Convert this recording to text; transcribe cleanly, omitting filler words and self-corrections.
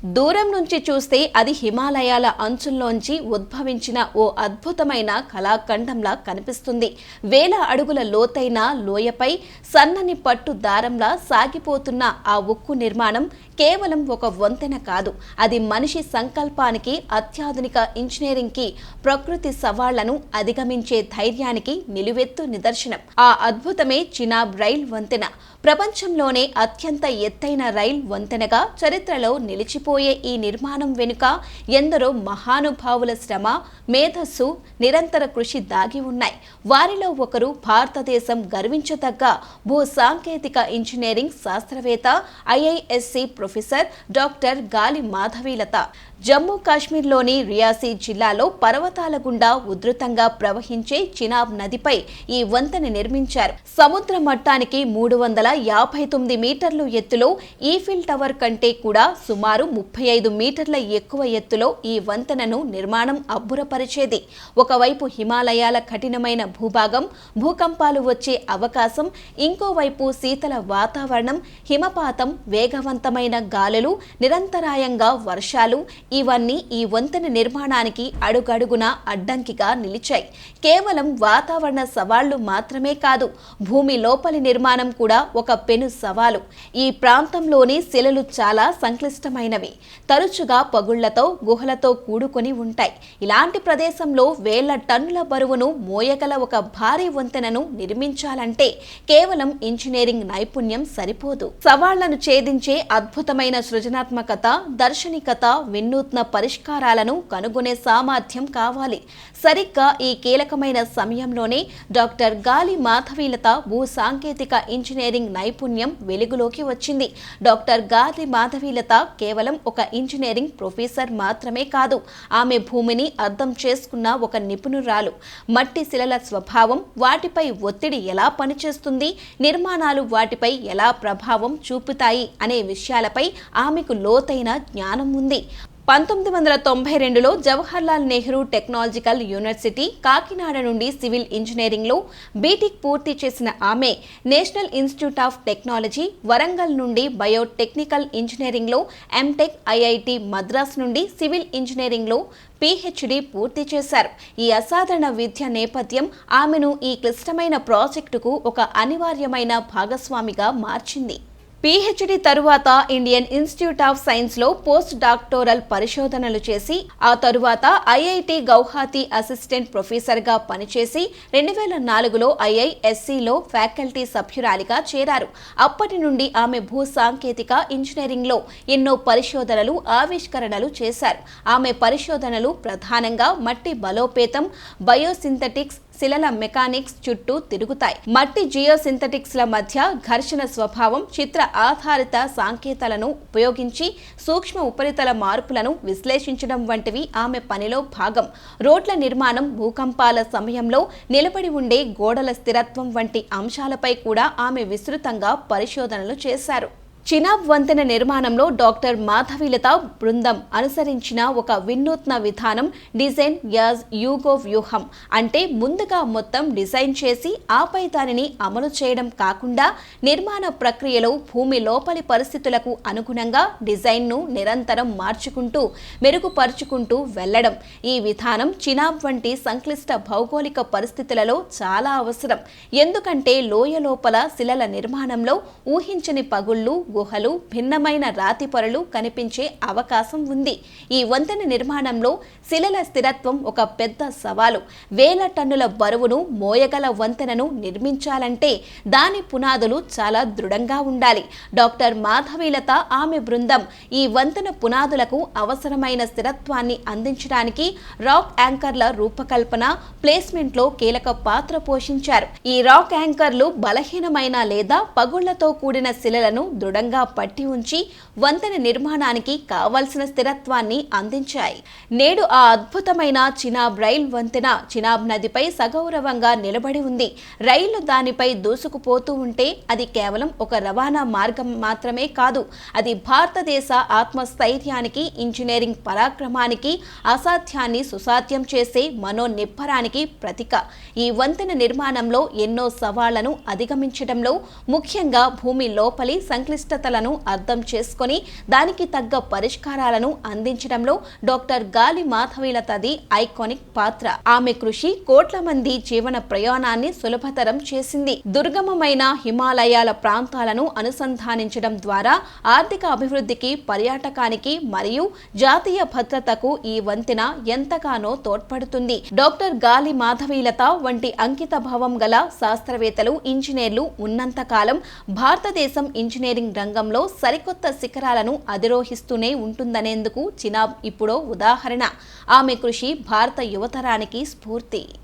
దూరం నుంచి చూస్తే అది హిమాలయాల అంచుల్లోంచి ఉద్భవించిన ఓ అద్భుతమైన కళాఖండంలా కనిపిస్తుంది. వేల అడుగుల లోతైన లోయపై సన్నని పట్టు దారంలా సాగిపోతున్న ఆ ఉక్కు నిర్మాణం కేవలం ఒక వంతెన కాదు. అది మనిషి సంకల్పానికి, అత్యాధునిక ఇంజనీరింగ్కి, ప్రకృతి సవాళ్లను అధిగమించే ధైర్యానికి నిలువెత్తు నిదర్శనం. ఆ అద్భుతమే చినాబ్ రైల్ వంతెన. ప్రపంచంలోనే అత్యంత ఎత్తైన రైల్ వంతెనగా చరిత్రలో నిలిచిపోయే ఈ నిర్మాణం వెనుక ఎందరో మహానుభావుల శ్రమ, మేధస్సు, నిరంతర కృషి దాగి ఉన్నాయి. వారిలో ఒకరు భారతదేశం గర్వించదగ్గ భూ సాంకేతిక ఇంజనీరింగ్ శాస్త్రవేత్త, ఐఐఎస్సి ప్రొఫెసర్ డాక్టర్ గాలి మాధవీలత. జమ్మూ కాశ్మీర్లోని రియాసీ జిల్లాలో పర్వతాల గుండా ఉధృతంగా ప్రవహించే చినాబ్ నదిపై ఈ వంతెన నిర్మించారు. సముద్ర మట్టానికి 359 మీటర్లు ఎత్తులో, ఈఫిల్ టవర్ కంటే కూడా సుమారు 35 మీటర్ల ఎక్కువ ఎత్తులో ఈ వంతెనను నిర్మాణం అబ్బురపరిచేది. ఒకవైపు హిమాలయాల కఠినమైన భూభాగం, భూకంపాలు వచ్చే అవకాశం, ఇంకోవైపు శీతల వాతావరణం, హిమపాతం, వేగవంతమైన గాలులు, నిరంతరాయంగా వర్షాలు, ఇవన్నీ ఈ వంతెన నిర్మాణానికి అడుగడుగునా అడ్డంకిగా నిలిచాయి. కేవలం వాతావరణ సవాళ్లు మాత్రమే కాదు, భూమి లోపలి నిర్మాణం కూడా ఒక పెను సవాలు. ఈ ప్రాంతంలోని శిలలు చాలా సంక్లిష్టమైనవి. తరచుగా పగుళ్లతో, గుహలతో కూడుకొని ఉంటాయి. ఇలాంటి ప్రదేశంలో వేల టన్నుల బరువును మోయగల ఒక భారీ వంతెనను నిర్మించాలంటే కేవలం ఇంజనీరింగ్ నైపుణ్యం సరిపోదు. సవాళ్లను ఛేదించే అద్భుతమైన సృజనాత్మకత, దార్శనికత, వినూత్న పరిష్కారాలను కనుగొనే సామర్థ్యం కావాలి. సరిగ్గా ఈ కీలకమైన సమయంలోనే డాక్టర్ గాలి మాధవీలత భూ సాంకేతిక ఇంజనీరింగ్ నైపుణ్యం వెలుగులోకి వచ్చింది. డాక్టర్ గాలి మాధవీలత కేవలం ఒక ఇంజనీరింగ్ ప్రొఫెసర్ మాత్రమే కాదు, ఆమె భూమిని అర్థం చేసుకున్న ఒక నిపుణురాలు. మట్టి శిలల స్వభావం, వాటిపై ఒత్తిడి ఎలా పనిచేస్తుంది, నిర్మాణాలు వాటిపై ఎలా ప్రభావం చూపుతాయి అనే విషయాలపై ఆమెకు లోతైన జ్ఞానం ఉంది. 1992లో జవహర్లాల్ నెహ్రూ టెక్నాలజికల్ యూనివర్సిటీ కాకినాడ నుండి సివిల్ ఇంజనీరింగ్లో బీటెక్ పూర్తి చేసిన ఆమె national institute of technology Warangal నుండి బయోటెక్నికల్ ఇంజనీరింగ్లో ఎంటెక్, ఐఐటి మద్రాస్ నుండి సివిల్ ఇంజనీరింగ్లో పిహెచ్డి పూర్తి చేశారు. ఈ అసాధారణ విద్య నేపథ్యం ఆమెను ఈ క్లిష్టమైన ప్రాజెక్టుకు ఒక అనివార్యమైన భాగస్వామిగా మార్చింది. పిహెచ్డి తరువాత ఇండియన్ ఇన్స్టిట్యూట్ ఆఫ్ సైన్స్లో పోస్ట్ డాక్టోరల్ పరిశోధనలు చేసి, ఆ తరువాత ఐఐటి గౌహతి అసిస్టెంట్ ప్రొఫెసర్గా పనిచేసి 2004లో ఐఐఎస్సిలో ఫ్యాకల్టీ సభ్యురాలిగా చేరారు. అప్పటి నుండి ఆమె భూ సాంకేతిక ఇంజనీరింగ్లో ఎన్నో పరిశోధనలు, ఆవిష్కరణలు చేశారు. ఆమె పరిశోధనలు ప్రధానంగా మట్టి బలోపేతం, బయోసింథటిక్స్, శిలల మెకానిక్స్ చుట్టూ తిరుగుతాయి. మట్టి జియోసింథటిక్స్ల మధ్య ఘర్షణ స్వభావం, చిత్ర ఆధారిత సాంకేతాలను ఉపయోగించి సూక్ష్మ ఉపరితల మార్పులను విశ్లేషించడం వంటివి ఆమె పనిలో భాగం. రోడ్ల నిర్మాణం, భూకంపాల సమయంలో నిలబడి ఉండే గోడల స్థిరత్వం వంటి అంశాలపై కూడా ఆమె విస్తృతంగా పరిశోధనలు చేశారు. చినాబ్ వంతెన నిర్మాణంలో డాక్టర్ మాధవీలత బృందం అనుసరించిన ఒక వినూత్న విధానం డిజైన్ యాజ్ యూగో వ్యూహం. అంటే ముందుగా మొత్తం డిజైన్ చేసి ఆపై దానిని అమలు చేయడం కాకుండా, నిర్మాణ ప్రక్రియలో భూమి లోపలి పరిస్థితులకు అనుగుణంగా డిజైన్ను నిరంతరం మార్చుకుంటూ, మెరుగుపరుచుకుంటూ వెళ్లడం. ఈ విధానం చినాబ్ వంటి సంక్లిష్ట భౌగోళిక పరిస్థితులలో చాలా అవసరం. ఎందుకంటే లోయ లోపల శిలల నిర్మాణంలో ఊహించని పగుళ్లు, గుహలు, భిన్నమైన రాతి పొరలు కనిపించే అవకాశం ఉంది. ఈ వంతెన నిర్మాణంలో శిలల స్థిరత్వం ఒక పెద్ద సవాలు. వేల టన్నుల బరువును మోయగల వంతెనను నిర్మించాలంటే దాని పునాదులు చాలా దృఢంగా ఉండాలి. డాక్టర్ మాధవీలత, ఆమె బృందం ఈ వంతెన పునాదులకు అవసరమైన స్థిరత్వాన్ని అందించడానికి రాక్ యాంకర్ల రూపకల్పన, ప్లేస్మెంట్లో కీలక పాత్ర పోషించారు. ఈ రాక్ యాంకర్లు బలహీనమైన లేదా పగుళ్లతో కూడిన శిలలను దృఢంగా పట్టి ఉంచి వంతెన నిర్మాణానికి కావలసిన స్థిరత్వాన్ని అందించాయి. నేడు ఆ అద్భుతమైన చినాబ్ రైల్ వంతెన చినాబ్ నదిపై సగౌరవంగా నిలబడి ఉంది. రైలు దానిపై దూసుకుపోతూ ఉంటే అది కేవలం ఒక రవాణా మార్గం మాత్రమే కాదు, అది భారతదేశ ఆత్మస్థైర్యానికి, ఇంజనీరింగ్ పరాక్రమానికి, అసాధ్యాన్ని సుసాధ్యం చేసే మనోనిబ్బరానికి ప్రతీక. ఈ వంతెన నిర్మాణంలో ఎన్నో సవాళ్లను అధిగమించడంలో, ముఖ్యంగా భూమి లోపలి సంక్లిష్ట సంక్లిష్టతలను అర్థం చేసుకొని దానికి తగ్గ పరిష్కారాలను అందించడంలో డాక్టర్ గాలి మాధవీలతది ఐకానిక్ పాత్ర. ఆమె కృషి కోట్ల మంది జీవన ప్రయాణాన్ని సులభతరం చేసింది. దుర్గమమైన హిమాలయాల ప్రాంతాలను అనుసంధానించడం ద్వారా ఆర్థిక అభివృద్ధికి, పర్యాటకానికి మరియు జాతీయ భద్రతకు ఈ వంతెన ఎంతగానో తోడ్పడుతుంది. డాక్టర్ గాలి మాధవీలత వంటి అంకిత భావం గల శాస్త్రవేత్తలు, ఇంజనీర్లు ఉన్నంతకాలం భారతదేశం ఇంజనీరింగ్ రంగంలో సరికొత్త శిఖరాలను అధిరోహిస్తూనే ఉంటుందనేందుకు చినాబ్ ఇప్పుడో ఉదాహరణ. ఆమె కృషి భారత యువతరానికి స్ఫూర్తి.